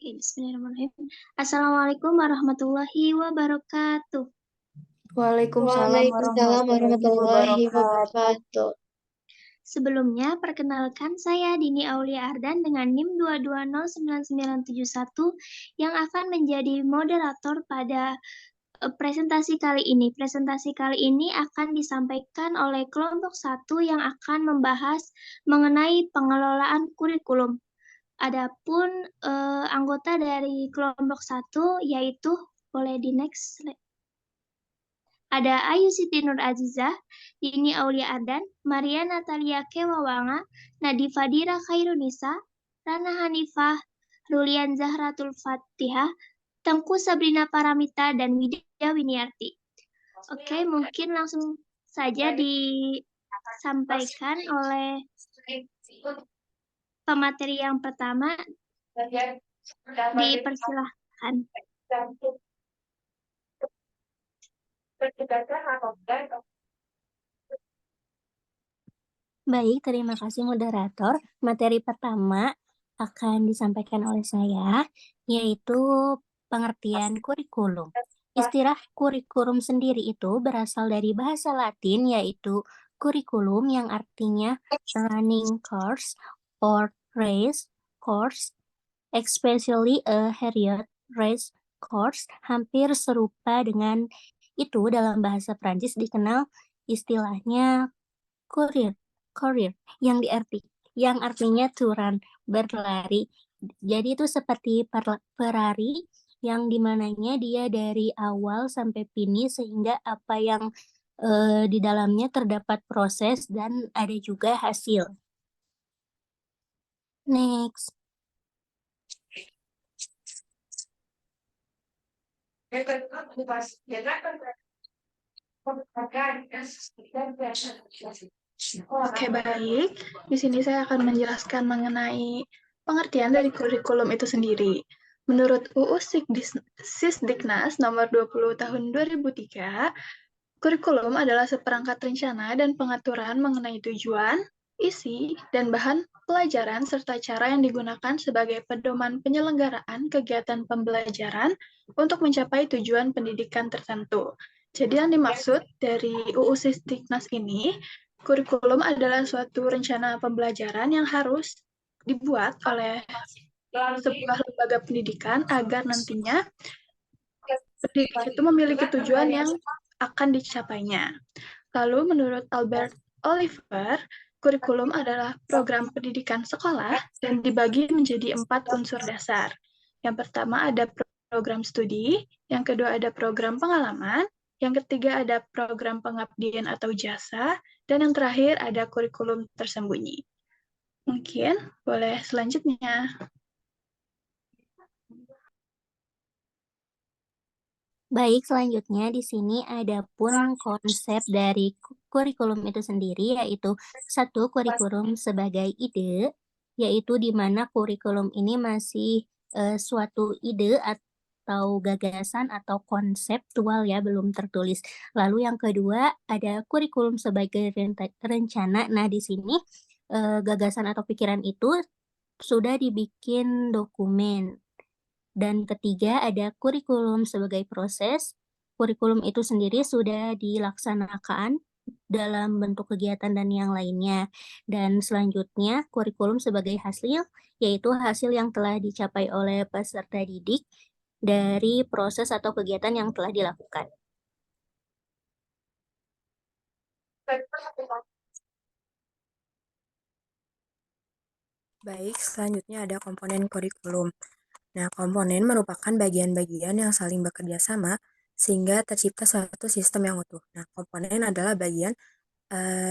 Oke, bismillahirrahmanirrahim. Assalamualaikum warahmatullahi wabarakatuh. Waalaikumsalam Waalaikumsalam warahmatullahi warahmatullahi wabarakatuh. wabarakatuh. Sebelumnya, perkenalkan saya Dini Aulia Ardan dengan NIM 2209971 yang akan menjadi moderator pada presentasi kali ini. Presentasi kali ini akan disampaikan oleh kelompok 1 yang akan membahas mengenai pengelolaan kurikulum. Adapun anggota dari kelompok 1 yaitu, boleh di next slide. Ada Ayu Siti Nur Azizah, Dini Aulia Ardan, Maria Natalia Kewawanga, Nadi Fadira Khairunisa, Rana Hanifah, Rulian Zahratul Fatihah, Tengku Sabrina Paramita, dan Widya Winiarti. Oke, mungkin langsung saja disampaikan oleh pemateri yang pertama. Dipersilahkan. Baik, terima kasih moderator. Materi pertama akan disampaikan oleh saya, yaitu pengertian kurikulum. Istilah kurikulum sendiri itu berasal dari bahasa Latin, yaitu kurikulum yang artinya running course or race course, especially a Harriet race course. Hampir serupa dengan itu dalam bahasa Prancis dikenal istilahnya courier yang artinya to run, berlari. Jadi itu seperti perari yang dimananya dia dari awal sampai finish sehingga apa yang di dalamnya terdapat proses dan ada juga hasil. Next. Oke, baik. Di sini saya akan menjelaskan mengenai pengertian dari kurikulum itu sendiri. Menurut UU Sisdiknas nomor 20 tahun 2003, kurikulum adalah seperangkat rencana dan pengaturan mengenai tujuan, isi, dan bahan pelajaran serta cara yang digunakan sebagai pedoman penyelenggaraan kegiatan pembelajaran untuk mencapai tujuan pendidikan tertentu. Jadi yang dimaksud dari UU Sisdiknas ini, kurikulum adalah suatu rencana pembelajaran yang harus dibuat oleh sebuah lembaga pendidikan agar nantinya pendidik itu memiliki tujuan yang akan dicapainya. Lalu menurut Albert Oliver, kurikulum adalah program pendidikan sekolah dan dibagi menjadi 4 unsur dasar. Yang pertama ada program studi, yang kedua ada program pengalaman, yang ketiga ada program pengabdian atau jasa, dan yang terakhir ada kurikulum tersembunyi. Mungkin boleh selanjutnya. Baik, selanjutnya di sini ada pun konsep dari kurikulum itu sendiri, yaitu satu, kurikulum sebagai ide, yaitu di mana kurikulum ini masih suatu ide atau gagasan atau konseptual ya, belum tertulis. Lalu yang kedua ada kurikulum sebagai rencana. Nah, di sini gagasan atau pikiran itu sudah dibikin dokumen. Dan ketiga ada kurikulum sebagai proses. Kurikulum itu sendiri sudah dilaksanakan dalam bentuk kegiatan dan yang lainnya. Dan selanjutnya kurikulum sebagai hasil, yaitu hasil yang telah dicapai oleh peserta didik dari proses atau kegiatan yang telah dilakukan. Baik, selanjutnya ada komponen kurikulum. Nah, komponen merupakan bagian-bagian yang saling bekerja sama sehingga tercipta suatu sistem yang utuh. Nah, komponen adalah bagian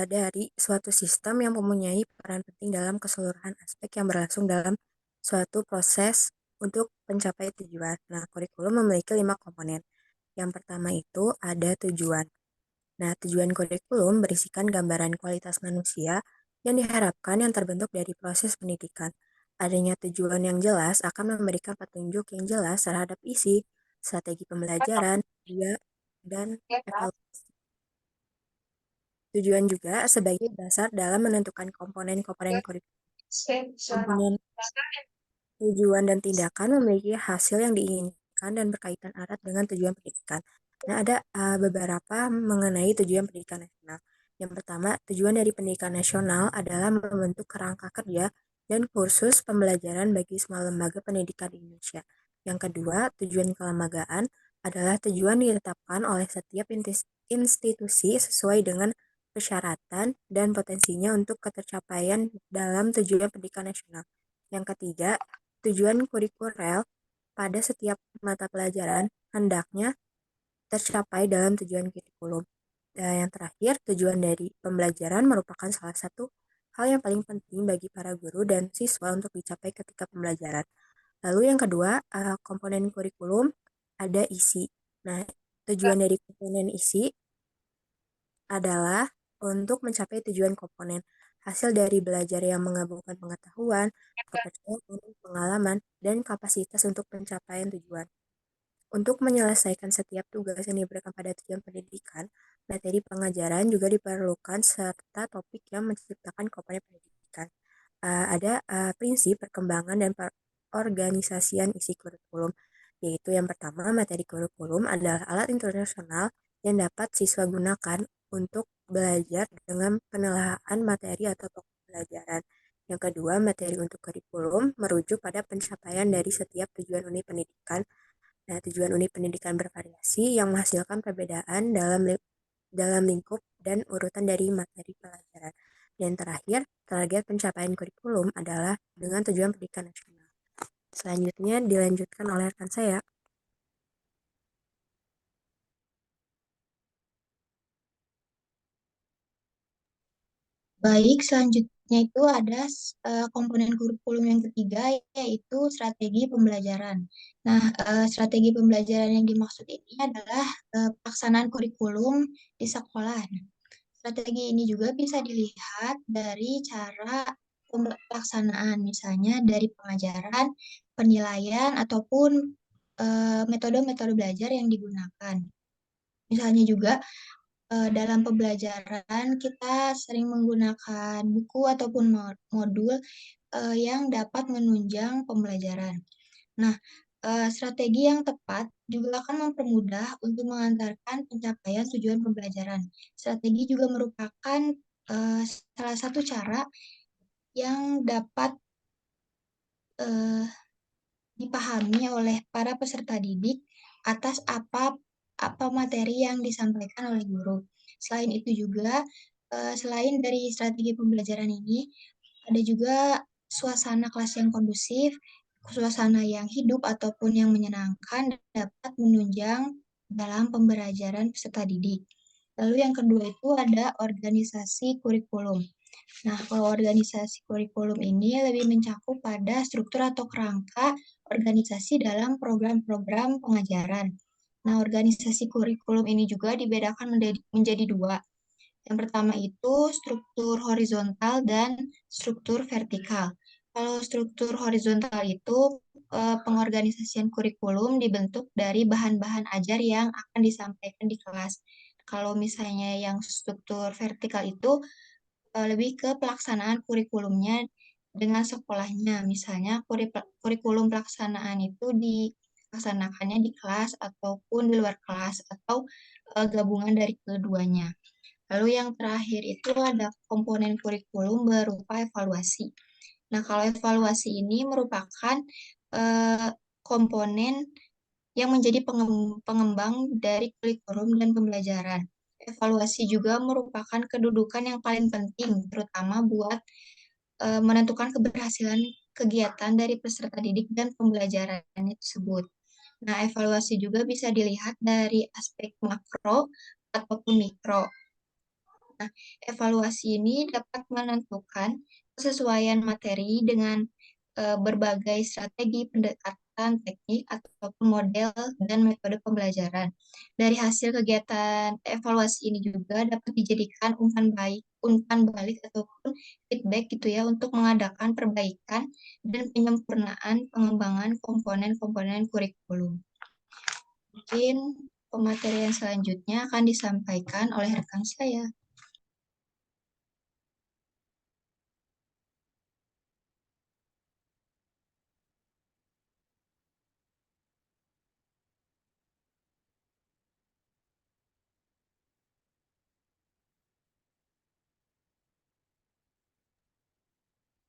dari suatu sistem yang mempunyai peran penting dalam keseluruhan aspek yang berlangsung dalam suatu proses untuk mencapai tujuan. Nah, kurikulum memiliki 5 komponen. Yang pertama itu ada tujuan. Nah, tujuan kurikulum berisikan gambaran kualitas manusia yang diharapkan yang terbentuk dari proses pendidikan. Adanya tujuan yang jelas akan memberikan petunjuk yang jelas terhadap isi, strategi pembelajaran, dan evaluasi. Tujuan juga sebagai dasar dalam menentukan komponen-komponen kurikulum. tujuan dan tindakan memiliki hasil yang diinginkan dan berkaitan erat dengan tujuan pendidikan. Nah, ada beberapa mengenai tujuan pendidikan nasional. Yang pertama, tujuan dari pendidikan nasional adalah membentuk kerangka kerja dan kursus pembelajaran bagi semua lembaga pendidikan di Indonesia. Yang kedua, tujuan kelembagaan adalah tujuan ditetapkan oleh setiap institusi sesuai dengan persyaratan dan potensinya untuk ketercapaian dalam tujuan pendidikan nasional. Yang ketiga, tujuan kurikuler pada setiap mata pelajaran hendaknya tercapai dalam tujuan kurikulum. Dan yang terakhir, tujuan dari pembelajaran merupakan salah satu hal yang paling penting bagi para guru dan siswa untuk dicapai ketika pembelajaran. Lalu yang kedua, komponen kurikulum ada isi. Nah, tujuan dari komponen isi adalah untuk mencapai tujuan komponen. Hasil dari belajar yang menggabungkan pengetahuan, kepercayaan, pengalaman, dan kapasitas untuk pencapaian tujuan. Untuk menyelesaikan setiap tugas yang diberikan pada tujuan pendidikan, materi pengajaran juga diperlukan serta topik yang menciptakan komponen pendidikan. Ada prinsip perkembangan dan perorganisasian isi kurikulum, yaitu yang pertama, materi kurikulum adalah alat internasional yang dapat siswa gunakan untuk belajar dengan penelaahan materi atau topik pelajaran. Yang kedua, materi untuk kurikulum merujuk pada pencapaian dari setiap tujuan unit pendidikan. Nah, tujuan unit pendidikan bervariasi yang menghasilkan perbedaan dalam lingkup dan urutan dari materi pelajaran. Dan terakhir, target pencapaian kurikulum adalah dengan tujuan pendidikan nasional. Selanjutnya dilanjutkan oleh rekan saya. Baik, selanjutnya itu ada komponen kurikulum yang ketiga, yaitu strategi pembelajaran. Nah, strategi pembelajaran yang dimaksud ini adalah pelaksanaan kurikulum di sekolah. Strategi ini juga bisa dilihat dari cara pelaksanaan, misalnya dari pengajaran, penilaian, ataupun metode-metode belajar yang digunakan. Misalnya juga dalam pembelajaran kita sering menggunakan buku ataupun modul yang dapat menunjang pembelajaran. Nah, strategi yang tepat juga akan mempermudah untuk mengantarkan pencapaian tujuan pembelajaran. Strategi juga merupakan salah satu cara yang dapat dipahami oleh para peserta didik atas apa materi yang disampaikan oleh guru. Selain itu juga, selain dari strategi pembelajaran ini, ada juga suasana kelas yang kondusif, suasana yang hidup ataupun yang menyenangkan dapat menunjang dalam pembelajaran peserta didik. Lalu yang kedua itu ada organisasi kurikulum. Nah, kalau organisasi kurikulum ini lebih mencakup pada struktur atau kerangka organisasi dalam program-program pengajaran. Nah, organisasi kurikulum ini juga dibedakan menjadi dua. Yang pertama itu struktur horizontal dan struktur vertikal. Kalau struktur horizontal itu pengorganisasian kurikulum dibentuk dari bahan-bahan ajar yang akan disampaikan di kelas. Kalau misalnya yang struktur vertikal itu lebih ke pelaksanaan kurikulumnya dengan sekolahnya. Misalnya kurikulum pelaksanaan itu dilaksanakannya di kelas ataupun di luar kelas atau gabungan dari keduanya. Lalu yang terakhir itu ada komponen kurikulum berupa evaluasi. Nah, kalau evaluasi ini merupakan komponen yang menjadi pengembang dari kurikulum dan pembelajaran. Evaluasi juga merupakan kedudukan yang paling penting, terutama buat menentukan keberhasilan kegiatan dari peserta didik dan pembelajarannya tersebut. Nah, evaluasi juga bisa dilihat dari aspek makro ataupun mikro. Nah, evaluasi ini dapat menentukan kesesuaian materi dengan berbagai strategi pendekatan teknik ataupun model dan metode pembelajaran. Dari hasil kegiatan evaluasi ini juga dapat dijadikan umpan balik ataupun feedback gitu ya untuk mengadakan perbaikan dan penyempurnaan pengembangan komponen-komponen kurikulum. Mungkin pematerian selanjutnya akan disampaikan oleh rekan saya.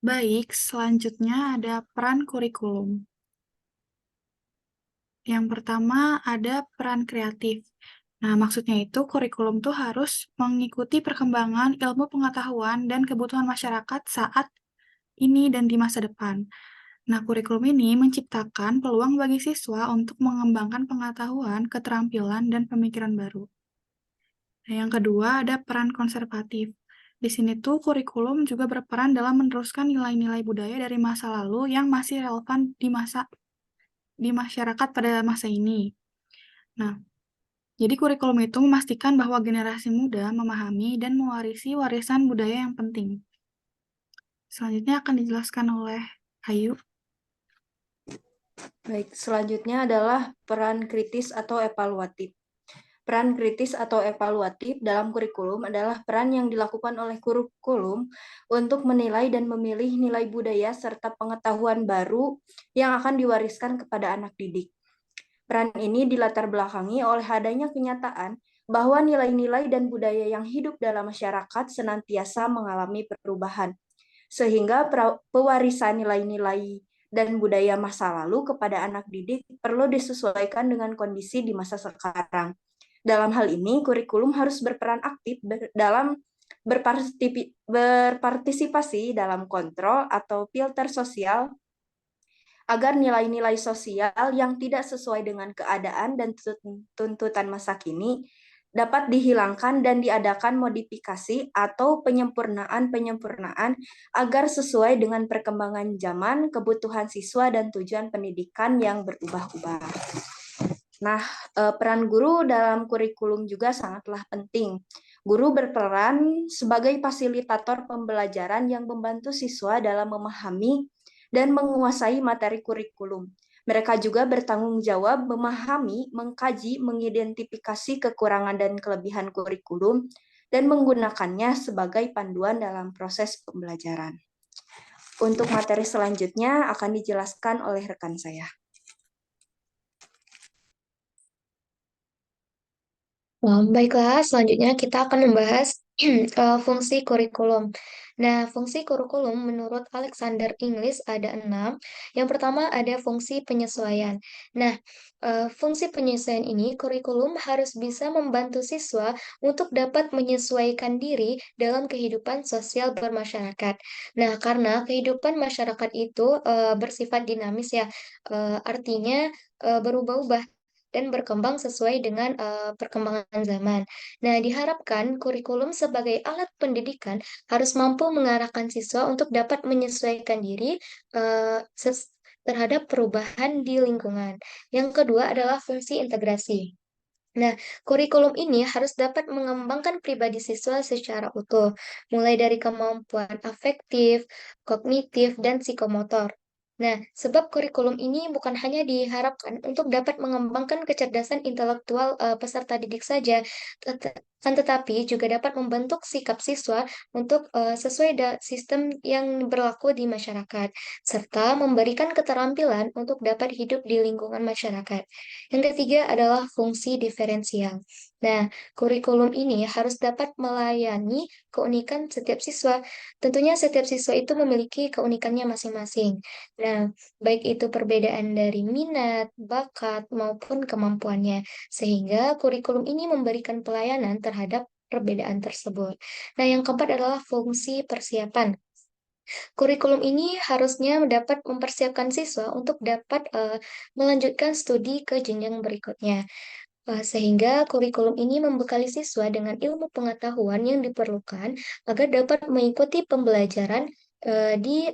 Baik, selanjutnya ada peran kurikulum. Yang pertama ada peran kreatif. Nah, maksudnya itu kurikulum tuh harus mengikuti perkembangan ilmu pengetahuan dan kebutuhan masyarakat saat ini dan di masa depan. Nah, kurikulum ini menciptakan peluang bagi siswa untuk mengembangkan pengetahuan, keterampilan, dan pemikiran baru. Nah, yang kedua ada peran konservatif. Di sini tuh kurikulum juga berperan dalam meneruskan nilai-nilai budaya dari masa lalu yang masih relevan di masyarakat pada masa ini. Nah, jadi kurikulum itu memastikan bahwa generasi muda memahami dan mewarisi warisan budaya yang penting. Selanjutnya akan dijelaskan oleh Ayu. Baik, selanjutnya adalah peran kritis atau evaluatif. Peran kritis atau evaluatif dalam kurikulum adalah peran yang dilakukan oleh kurikulum untuk menilai dan memilih nilai budaya serta pengetahuan baru yang akan diwariskan kepada anak didik. Peran ini dilatar belakangi oleh adanya kenyataan bahwa nilai-nilai dan budaya yang hidup dalam masyarakat senantiasa mengalami perubahan, sehingga pewarisan nilai-nilai dan budaya masa lalu kepada anak didik perlu disesuaikan dengan kondisi di masa sekarang. Dalam hal ini, kurikulum harus berperan aktif dalam berpartisipasi dalam kontrol atau filter sosial agar nilai-nilai sosial yang tidak sesuai dengan keadaan dan tuntutan masa kini dapat dihilangkan dan diadakan modifikasi atau penyempurnaan agar sesuai dengan perkembangan zaman, kebutuhan siswa, dan tujuan pendidikan yang berubah-ubah. Nah, peran guru dalam kurikulum juga sangatlah penting. Guru berperan sebagai fasilitator pembelajaran yang membantu siswa dalam memahami dan menguasai materi kurikulum. Mereka juga bertanggung jawab memahami, mengkaji, mengidentifikasi kekurangan dan kelebihan kurikulum, dan menggunakannya sebagai panduan dalam proses pembelajaran. Untuk materi selanjutnya akan dijelaskan oleh rekan saya. Baiklah, selanjutnya kita akan membahas fungsi kurikulum. Nah, fungsi kurikulum menurut Alexander Inglis ada 6. Yang pertama ada fungsi penyesuaian. Nah, fungsi penyesuaian ini kurikulum harus bisa membantu siswa untuk dapat menyesuaikan diri dalam kehidupan sosial bermasyarakat. Nah, karena kehidupan masyarakat itu bersifat dinamis ya, artinya berubah-ubah dan berkembang sesuai dengan perkembangan zaman. Nah, diharapkan kurikulum sebagai alat pendidikan harus mampu mengarahkan siswa untuk dapat menyesuaikan diri terhadap perubahan di lingkungan. Yang kedua adalah fungsi integrasi. Nah, kurikulum ini harus dapat mengembangkan pribadi siswa secara utuh, mulai dari kemampuan afektif, kognitif, dan psikomotor. Nah, sebab kurikulum ini bukan hanya diharapkan untuk dapat mengembangkan kecerdasan intelektual peserta didik saja, tetapi juga dapat membentuk sikap siswa untuk sesuai sistem yang berlaku di masyarakat, serta memberikan keterampilan untuk dapat hidup di lingkungan masyarakat. Yang ketiga adalah fungsi diferensial. Nah, kurikulum ini harus dapat melayani keunikan setiap siswa. Tentunya setiap siswa itu memiliki keunikannya masing-masing. Nah, baik itu perbedaan dari minat, bakat, maupun kemampuannya. Sehingga kurikulum ini memberikan pelayanan terhadap perbedaan tersebut. Nah, yang keempat adalah fungsi persiapan. Kurikulum ini harusnya dapat mempersiapkan siswa untuk dapat melanjutkan studi ke jenjang berikutnya. Sehingga kurikulum ini membekali siswa dengan ilmu pengetahuan yang diperlukan agar dapat mengikuti pembelajaran di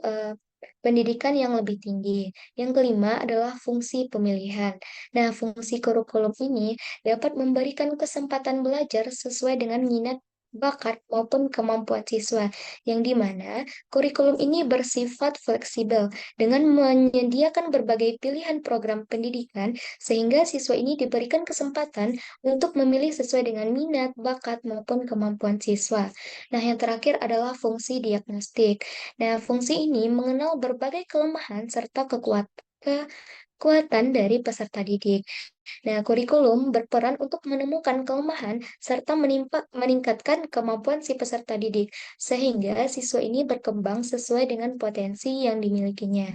pendidikan yang lebih tinggi. Yang kelima adalah fungsi pemilihan. Nah, fungsi kurikulum ini dapat memberikan kesempatan belajar sesuai dengan minat, bakat, maupun kemampuan siswa, yang dimana kurikulum ini bersifat fleksibel dengan menyediakan berbagai pilihan program pendidikan sehingga siswa ini diberikan kesempatan untuk memilih sesuai dengan minat, bakat, maupun kemampuan siswa. Nah, yang terakhir adalah fungsi diagnostik. Nah, fungsi ini mengenal berbagai kelemahan serta kekuatan dari peserta didik. Nah, kurikulum berperan untuk menemukan kelemahan serta meningkatkan kemampuan si peserta didik, sehingga siswa ini berkembang sesuai dengan potensi yang dimilikinya.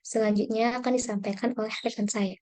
Selanjutnya akan disampaikan oleh rekan saya.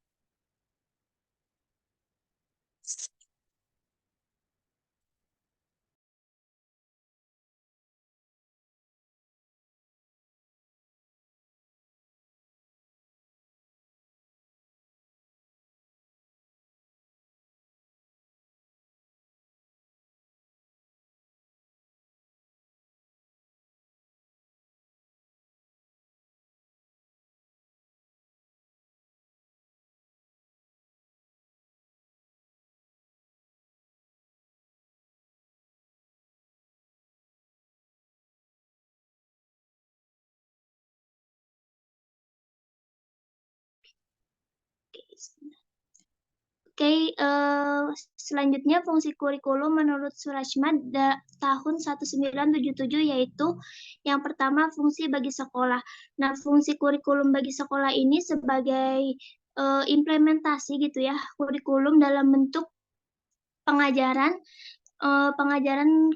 Oke, selanjutnya fungsi kurikulum menurut Surachma tahun 1977 yaitu yang pertama fungsi bagi sekolah. Nah, fungsi kurikulum bagi sekolah ini sebagai implementasi gitu ya, kurikulum dalam bentuk pengajaran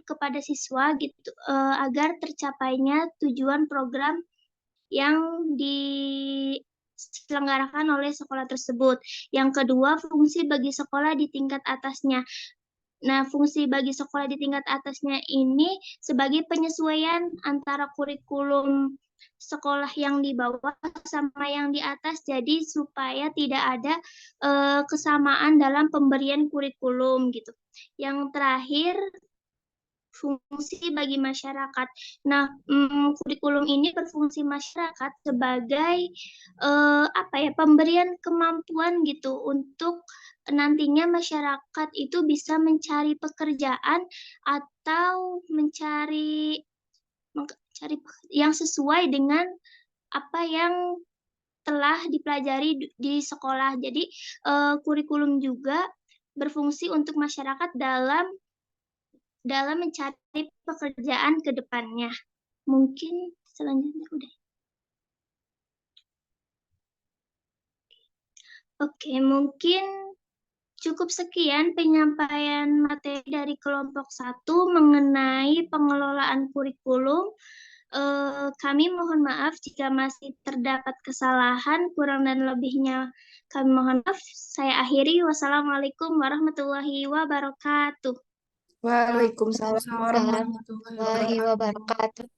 kepada siswa gitu agar tercapainya tujuan program yang diselenggarakan oleh sekolah tersebut. Yang kedua, fungsi bagi sekolah di tingkat atasnya. Nah, fungsi bagi sekolah di tingkat atasnya ini sebagai penyesuaian antara kurikulum sekolah yang di bawah sama yang di atas, jadi supaya tidak ada kesamaan dalam pemberian kurikulum gitu. Yang terakhir, fungsi bagi masyarakat. Nah, kurikulum ini berfungsi masyarakat sebagai pemberian kemampuan gitu untuk nantinya masyarakat itu bisa mencari pekerjaan atau mencari yang sesuai dengan apa yang telah dipelajari di sekolah. Jadi kurikulum juga berfungsi untuk masyarakat dalam mencari pekerjaan ke depannya. Mungkin selanjutnya udah. Oke, mungkin cukup sekian penyampaian materi dari kelompok 1 mengenai pengelolaan kurikulum. Kami mohon maaf jika masih terdapat kesalahan, kurang dan lebihnya kami mohon maaf. Saya akhiri. Wassalamualaikum warahmatullahi wabarakatuh. Waalaikumsalam Warahmatullahi wabarakatuh.